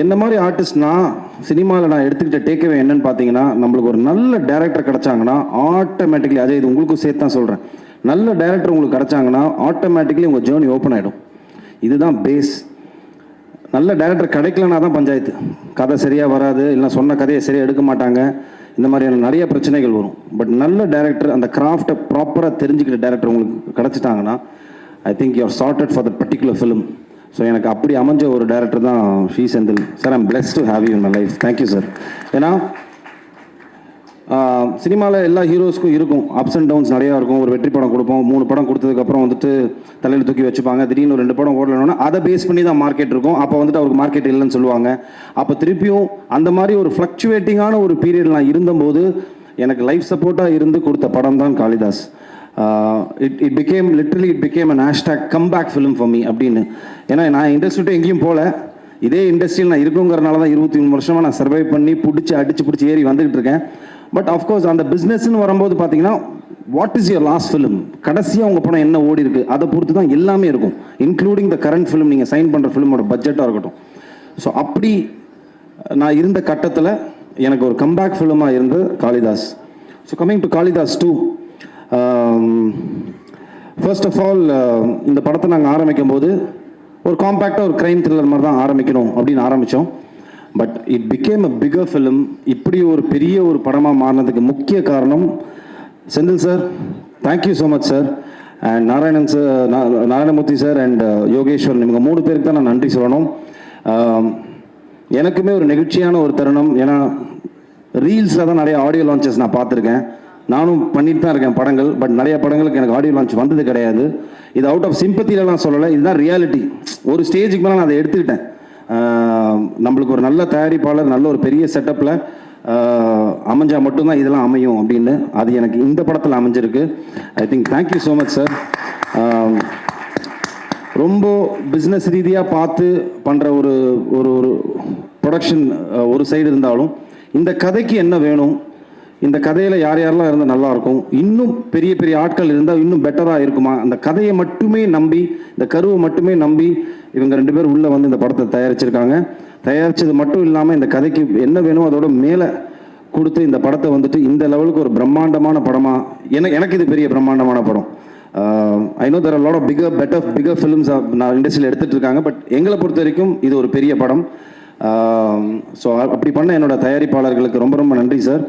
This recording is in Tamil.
என்ன மாதிரி ஆர்டிஸ்ட் நான் சினிமாவில் நான் எடுத்துக்கிட்ட டேக்அவே என்னன்னு பார்த்தீங்கன்னா, நம்மளுக்கு ஒரு நல்ல டேரக்டர் கிடைச்சாங்கன்னா ஆட்டோமேட்டிக்லி, அதே இது உங்களுக்கும் சேர்த்து தான் சொல்கிறேன், நல்ல டேரக்டர் உங்களுக்கு கிடைச்சாங்கன்னா ஆட்டோமேட்டிக்லி உங்கள் ஜேர்னி ஓப்பன் ஆகிடும். இதுதான் பேஸ். நல்ல டேரக்டர் கிடைக்கலனா தான் பஞ்சாயத்து. கதை சரியாக வராது, இல்லை சொன்ன கதையை சரியாக எடுக்க மாட்டாங்க, இந்த மாதிரியான நிறைய பிரச்சனைகள் வரும். பட் நல்ல டேரக்டர், அந்த கிராஃப்டை ப்ராப்பராக தெரிஞ்சுக்கிட்ட டேரக்டர் உங்களுக்கு கிடச்சிட்டாங்கன்னா, I think you are charted for that particular film. So எனக்கு அப்படி அமைஞ்ச ஒரு டேரக்டர் தான் Shri Senthil sir. I'm blessed to have you in my life. Thank you sir. ஏன்னா சினிமாவில் எல்லா ஹீரோஸ்க்கும் இருக்கும், அப்ஸ் அண்ட் டவுன்ஸ் நிறையா இருக்கும். ஒரு வெற்றி படம் கொடுப்போம், 3 படம் கொடுத்ததுக்கப்புறம் வந்துட்டு தலையில் தூக்கி வச்சுப்பாங்க. திடீர்னு ஒரு 2 படம் ஓடலன்னா அதை பேஸ் பண்ணி தான் மார்க்கெட் இருக்கும். அப்போ வந்துட்டு அவருக்கு மார்க்கெட் இல்லைன்னு சொல்லுவாங்க. அப்போ திருப்பியும் அந்த மாதிரி ஒரு ஃப்ளக்சுவேட்டிங்கான ஒரு பீரியட் நான் இருந்தபோது எனக்கு லைஃப் சப்போர்ட்டாக இருந்து கொடுத்த படம் தான் Kalidas. It became an hashtag comeback film for me அப்படின்னு. ஏன்னா நான் இண்டஸ்ட்ரிட்டு எங்கேயும் போகல, இதே இண்டஸ்ட்ரியில் நான் இருக்குங்கிறனால தான் 23 வருஷமாக நான் சர்வை பண்ணி அடிச்சு ஏறி வந்துகிட்டு இருக்கேன். பட் ஆஃப்கோர்ஸ் அந்த பிஸ்னஸ்ன்னு வரும்போது பார்த்தீங்கன்னா, what is your last film, கடைசியாக உங்கள் படம் என்ன ஓடி இருக்கு, அதை பொறுத்து தான் எல்லாமே இருக்கும், இன்க்ளூடிங் த கரண்ட் ஃபிலிம், நீங்கள் சைன் பண்ணுற ஃபிலிமோட பட்ஜெட்டாக இருக்கட்டும். ஸோ அப்படி நான் இருந்த கட்டத்தில் எனக்கு ஒரு கம்பேக் ஃபிலிமாக இருந்து Kalidas. So coming to Kalidas 2, first of all இந்த படத்தை நாங்கள் ஆரம்பிக்கும் போது ஒரு காம்பேக்டாக ஒரு க்ரைம் த்ரில்லர் மாதிரி தான் ஆரம்பிக்கணும் அப்படின்னு ஆரம்பித்தோம். But it became a bigger film. இப்படி ஒரு பெரிய ஒரு படமாக மாறினதுக்கு முக்கிய காரணம் Senthil sir. Thank you so much sir. And Narayanan sir, Narayanamurthy sir and Yogeswaran, இவங்க 3 பேருக்கு தான் நான் நன்றி சொல்லணும். எனக்குமே ஒரு நெகிழ்ச்சியான ஒரு தருணம். ஏன்னா ரீல்ஸில் தான் நிறைய ஆடியோ லான்ச்சஸ் நான் பார்த்துருக்கேன், நானும் பண்ணிட்டு தான் இருக்கேன் படங்கள். பட் நிறைய படங்களுக்கு எனக்கு ஆடியோ லான்ச் வந்தது கிடையாது. இது அவுட் ஆஃப் சிம்பத்திலலாம் சொல்லலை, இதுதான் ரியாலிட்டி. ஒரு ஸ்டேஜுக்கு மேலே நான் அதை எடுத்துக்கிட்டேன். நம்மளுக்கு ஒரு நல்ல தயாரிப்பாளர், நல்ல ஒரு பெரிய செட்டப்பில் அமைஞ்சால் மட்டும்தான் இதெல்லாம் அமையும் அப்படின்னு. அது எனக்கு இந்த படத்தில் அமைஞ்சிருக்கு. I think thank you so much sir. ரொம்ப பிஸ்னஸ் ரீதியாக பார்த்து பண்ணுற ஒரு ஒரு ஒரு ப்ரொடக்ஷன் ஒரு சைடு இருந்தாலும், இந்த கதைக்கு என்ன வேணும், இந்த கதையில் யார் யாரெல்லாம் இருந்தால் நல்லாயிருக்கும், இன்னும் பெரிய பெரிய ஆட்கள் இருந்தால் இன்னும் பெட்டராக இருக்குமா, அந்த கதையை மட்டுமே நம்பி, இந்த கருவை மட்டுமே நம்பி இவங்க 2 பேர் உள்ளே வந்து இந்த படத்தை தயாரிச்சிருக்காங்க. தயாரித்தது மட்டும் இல்லாமல் இந்த கதைக்கு என்ன வேணும் அதோட மேலே கொடுத்து இந்த படத்தை வந்துட்டு இந்த லெவலுக்கு ஒரு பிரம்மாண்டமான படமாக, எனக்கு இது பெரிய பிரம்மாண்டமான படம். I know there are lot of bigger films நான் இண்டஸ்ட்ரியில் எடுத்துகிட்டு இருக்காங்க. பட் எங்களை பொறுத்த வரைக்கும் இது ஒரு பெரிய படம். ஸோ அப்படி பண்ண என்னோட தயாரிப்பாளர்களுக்கு ரொம்ப ரொம்ப நன்றி சார்.